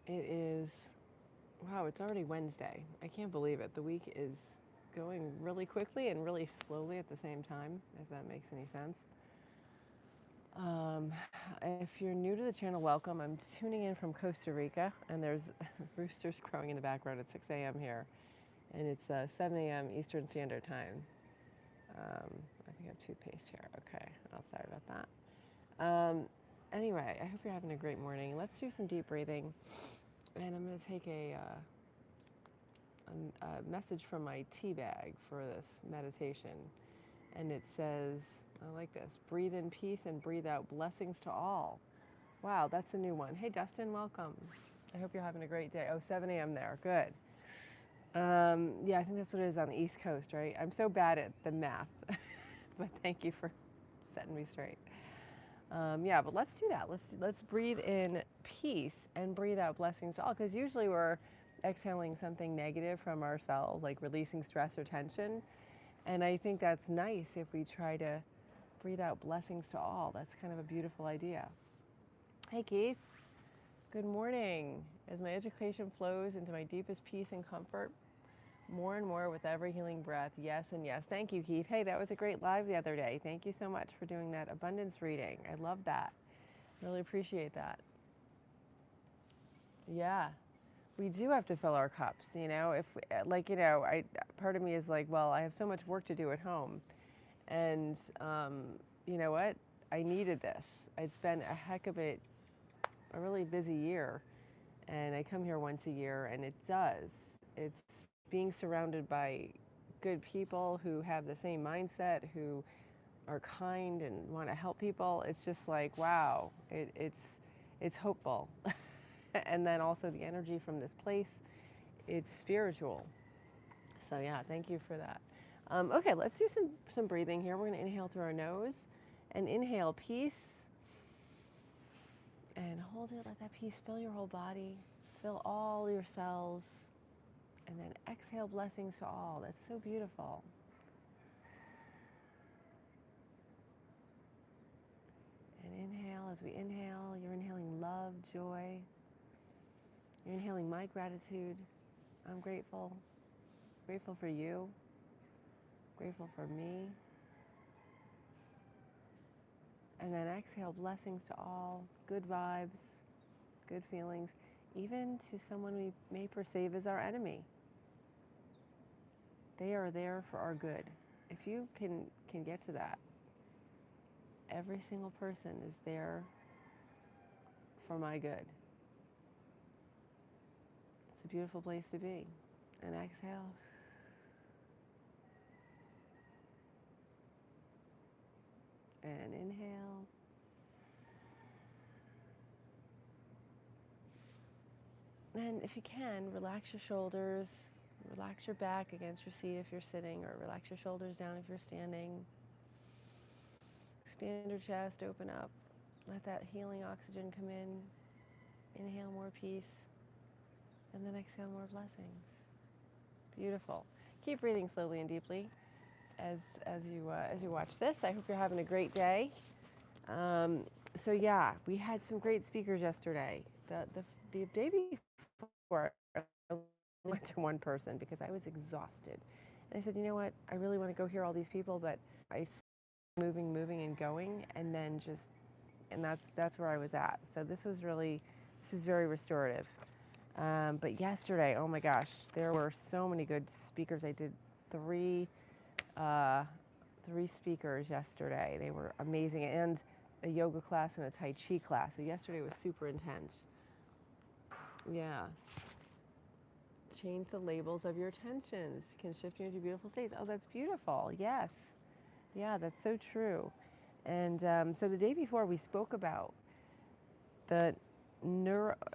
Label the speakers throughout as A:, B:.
A: It is, wow, it's already Wednesday. I can't believe it. The week is going really quickly and really slowly at the same time, if that makes any sense. Um, if you're new to the channel, welcome. I'm tuning in from Costa Rica, and there's roosters crowing in the background at 6 a.m. here, and it's 7 a.m. Eastern Standard Time. I think I have toothpaste here. Okay, oh, sorry about that. Anyway, I hope you're having a great morning. Let's do some deep breathing, and I'm going to take a message from my tea bag for this meditation. And it says, I like this, breathe in peace and breathe out blessings to all. Wow, that's a new one. Hey, Dustin, welcome. I hope you're having a great day. Oh, 7 a.m. there. Good. Yeah, I think that's what it is on the East Coast, right? I'm so bad at the math, but thank you for setting me straight. Yeah, but let's do that. Let's breathe in peace and breathe out blessings to all. Because usually we're exhaling something negative from ourselves, like releasing stress or tension. And I think that's nice if we try to breathe out blessings to all. That's kind of a beautiful idea. Hey, Keith. Good morning. As my education flows into my deepest peace and comfort, more and more with every healing breath. Yes and yes. Thank you, Keith. Hey, that was a great live the other day. Thank you so much for doing that abundance reading. I love that. Really appreciate that. Yeah, we do have to fill our cups. If like I part of me is like, well, I have so much work to do at home, and you know what? I needed this. It's been a heck of a really busy year, and I come here once a year, and it does. It's being surrounded by good people who have the same mindset, who are kind and want to help people. It's just like, wow, it's hopeful. And then also the energy from this place, it's spiritual. So yeah, thank you for that. Okay, let's do some breathing here. We're going to inhale through our nose and inhale peace and hold it. Let that peace fill your whole body, fill all your cells, and then exhale blessings to all. That's so beautiful. And inhale, as we inhale, you're inhaling love, joy. You're inhaling my gratitude. I'm grateful. Grateful for you. Grateful for me. And then exhale blessings to all, good vibes, good feelings, even to someone we may perceive as our enemy. They are there for our good. If you can get to that, every single person is there for my good. It's a beautiful place to be. And exhale. And inhale. And if you can, relax your shoulders, relax your back against your seat if you're sitting, or relax your shoulders down if you're standing. Expand your chest, open up. Let that healing oxygen come in. Inhale more peace, and then exhale more blessings. Beautiful. Keep breathing slowly and deeply as you watch this. I hope you're having a great day. Um, so yeah, we had some great speakers yesterday. The day before, I went to one person because I was exhausted, and I said, you know what? I really want to go hear all these people, but I moving and going, and then just and that's where I was at. So this is very restorative. But yesterday, oh my gosh, there were so many good speakers. I did three uh, three speakers yesterday. They were amazing, and a yoga class and a Tai Chi class. So yesterday was super intense. Yeah. Change the labels of your attentions. Can shift you into beautiful states. Oh, that's beautiful. Yes. Yeah, that's so true. And so the day before, we spoke about the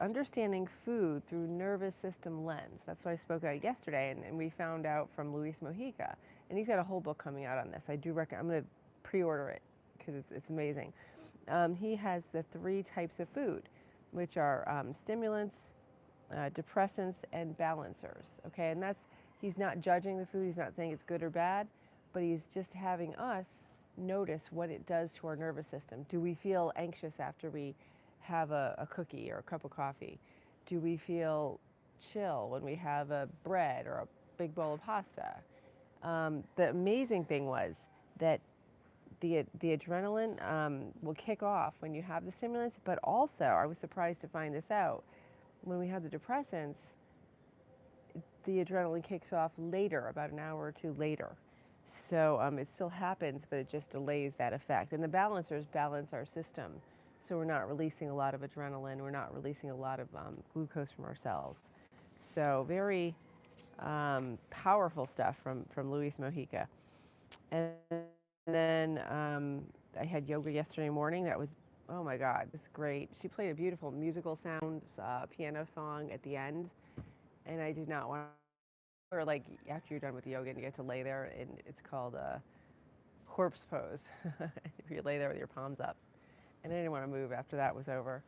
A: understanding food through nervous system lens. That's what I spoke about yesterday, and we found out from Luis Mojica, and he's got a whole book coming out on this. I do recommend. I'm going to pre-order it because it's amazing. He has the three types of food, which are stimulants, depressants, and balancers. Okay, and that's he's not judging the food. He's not saying it's good or bad, but he's just having us notice what it does to our nervous system. Do we feel anxious after we have a cookie or a cup of coffee? do we feel chill when we have a bread or a big bowl of pasta? The amazing thing was that the adrenaline will kick off when you have the stimulants, but also, I was surprised to find this out, when we have the depressants, the adrenaline kicks off later, about an hour or two later. So it still happens, but it just delays that effect. And the balancers balance our system. So we're not releasing a lot of adrenaline, we're not releasing a lot of glucose from our cells. So very powerful stuff from Luis Mojica. And then I had yoga yesterday morning. That was, oh my God, it was great. She played a beautiful musical sounds piano song at the end. And I did not want to, or like after you're done with the yoga and you get to lay there, and it's called a corpse pose. You lay there with your palms up. And I didn't want to move after that was over.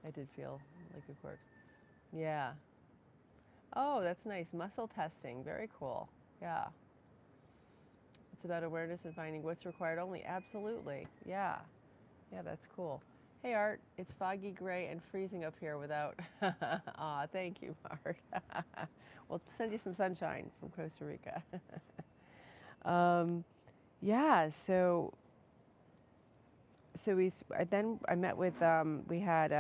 A: I did feel like a corpse. Yeah. Oh, that's nice. Muscle testing. Very cool. Yeah. It's about awareness and finding what's required only. Absolutely. Yeah. Yeah, that's cool. Hey, Art. It's foggy, gray, and freezing up here without... Aw, thank you, Art. We'll send you some sunshine from Costa Rica. Yeah, so then I met with, we had,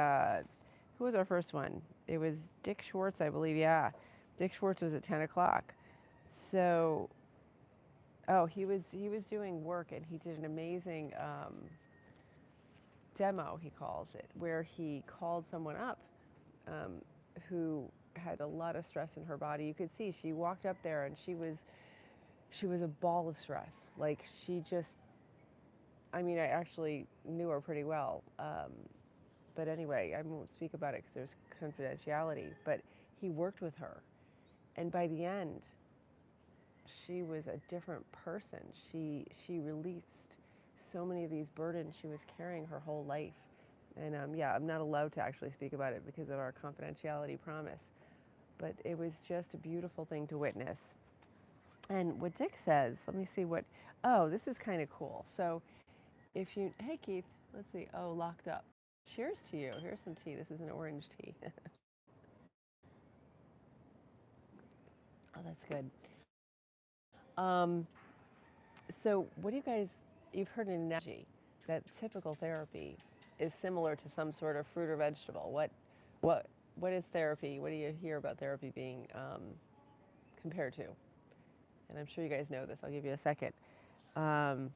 A: who was our first one? It was Dick Schwartz, I believe, yeah. Dick Schwartz was at 10 o'clock. So, oh, he was doing work, and he did an amazing demo, he calls it, where he called someone up who had a lot of stress in her body. You could see she walked up there, and she was a ball of stress. Like, she just, I mean, I actually knew her pretty well. But anyway, I won't speak about it because there's confidentiality. But he worked with her. And by the end, she was a different person. She released so many of these burdens she was carrying her whole life. And yeah, I'm not allowed to actually speak about it because of our confidentiality promise. But it was just a beautiful thing to witness. And what Dick says, let me see what, oh, this is kind of cool. So if you, hey Keith, let's see, oh, locked up. Cheers to you. Here's some tea. This is an orange tea. Oh, that's good. So what do you guys, you've heard an analogy that typical therapy is similar to some sort of fruit or vegetable. What is therapy? What do you hear about therapy being compared to? And I'm sure you guys know this. I'll give you a second. But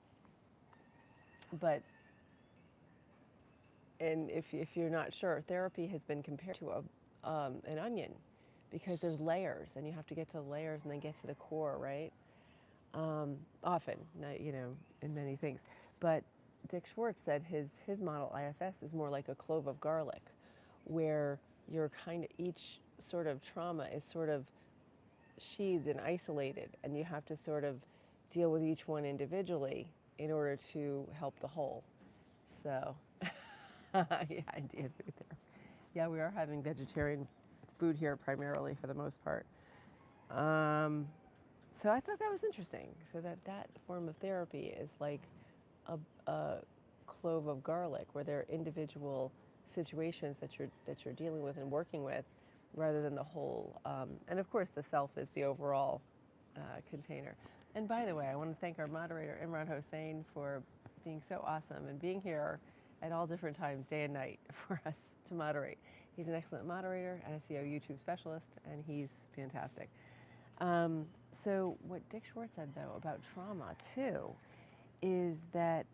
A: and if you're not sure, therapy has been compared to an onion, because there's layers, and you have to get to the layers and then get to the core, right? Often, not, you know, in many things. But Dick Schwartz said his model IFS is more like a clove of garlic, where you're kind of, each sort of trauma is sort of sheathed and isolated, and you have to sort of deal with each one individually in order to help the whole. So, yeah, Indian food there. Yeah, we are having vegetarian food here primarily for the most part. So I thought that was interesting. So that form of therapy is like a clove of garlic, where there are individual situations that you're dealing with and working with, rather than the whole. And of course, the self is the overall container. And by the way, I want to thank our moderator, Imran Hossain, for being so awesome and being here at all different times, day and night, for us to moderate. He's an excellent moderator and a SEO YouTube specialist, and he's fantastic. So what Dick Schwartz said, though, about trauma, too, is that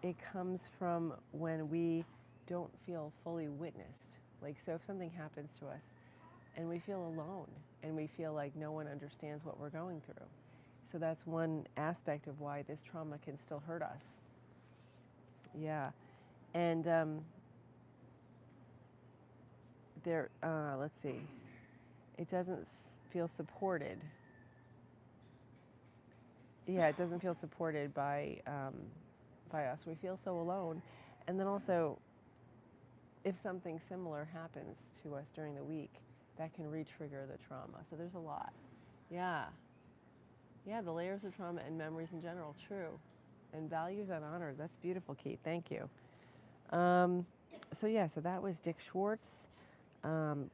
A: it comes from when we don't feel fully witnessed. Like, so if something happens to us and we feel alone and we feel like no one understands what we're going through. So that's one aspect of why this trauma can still hurt us. Yeah. And let's see, it doesn't feel supported. Yeah, it doesn't feel supported by us. We feel so alone. And then also, if something similar happens to us during the week, that can re-trigger the trauma. So there's a lot. Yeah. Yeah, the layers of trauma and memories in general, true. And values unhonored. That's beautiful, Keith. Thank you. So yeah, so that was Dick Schwartz. Um,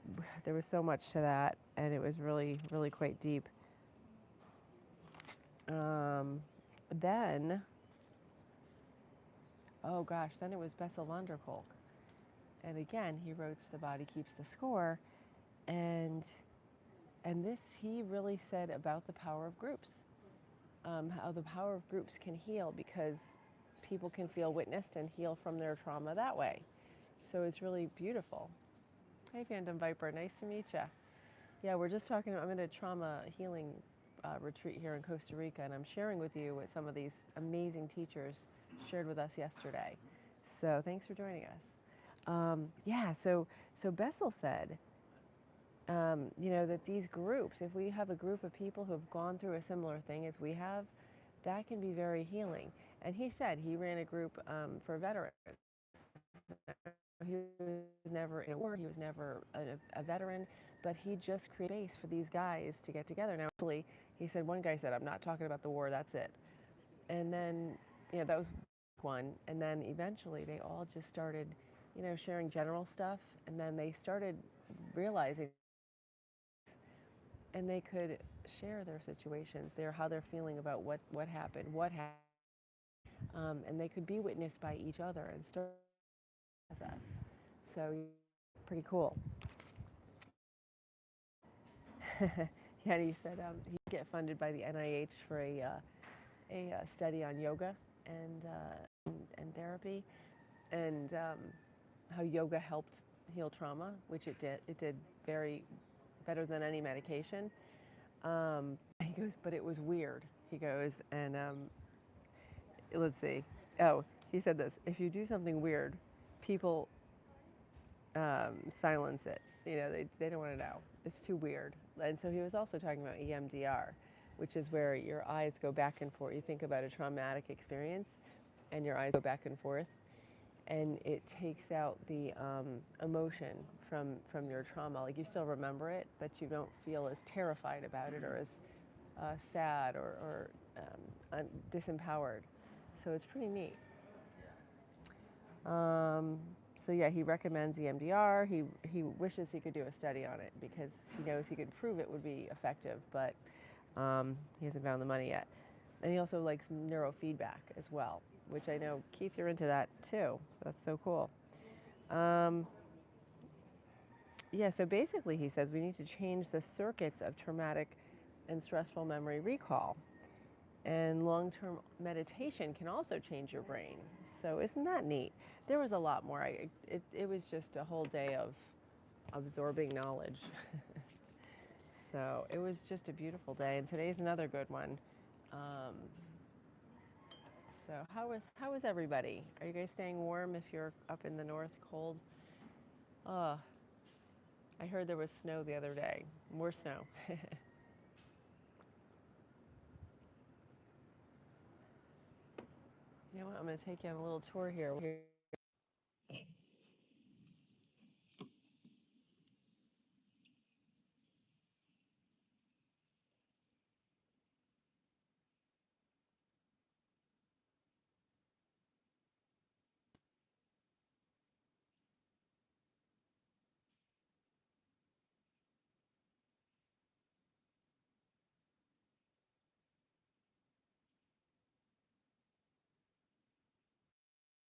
A: there was so much to that, and it was really, really quite deep. Um, then, oh gosh, then it was Bessel van der Kolk. And again, he wrote The Body Keeps the Score. And, and this he really said about the power of groups, how the power of groups can heal because people can feel witnessed and heal from their trauma that way. So it's really beautiful. Hey, Phantom Viper, nice to meet you. Yeah, we're just talking. I'm in a trauma healing retreat here in Costa Rica, and I'm sharing with you what some of these amazing teachers shared with us yesterday. So thanks for joining us. Yeah, so Bessel said, that these groups, if we have a group of people who have gone through a similar thing as we have, that can be very healing. And he said he ran a group for veterans. He was never in a war, he was never a veteran, but he just created space for these guys to get together. Now, actually, he said, one guy said, I'm not talking about the war, that's it. And then, that was one. And then eventually they all just started, sharing general stuff. And then they started realizing, and they could share their situations, how they're feeling about what happened, and they could be witnessed by each other and start as us. So pretty cool. Yeah, he said he'd get funded by the NIH for a study on yoga and therapy, and how yoga helped heal trauma, which it did. It did very better than any medication. He goes, but it was weird. He goes, and let's see. Oh, he said this: if you do something weird, people silence it. They don't want to know. It's too weird. And so he was also talking about EMDR, which is where your eyes go back and forth. You think about a traumatic experience, and your eyes go back and forth, and it takes out the emotion from your trauma. Like you still remember it, but you don't feel as terrified about it or as sad or disempowered. So it's pretty neat. Um, so yeah, he recommends EMDR. He wishes he could do a study on it because he knows he could prove it would be effective, but he hasn't found the money yet. And he also likes neurofeedback as well, which I know, Keith, you're into that too. So that's so cool. Yeah, so basically he says we need to change the circuits of traumatic and stressful memory recall. And long-term meditation can also change your brain. So isn't that neat? There was a lot more. It was just a whole day of absorbing knowledge. So it was just a beautiful day, and today's another good one. Um, so how is everybody? Are you guys staying warm if you're up in the north, cold? Oh, I heard there was snow the other day. More snow. You know what? I'm going to take you on a little tour here.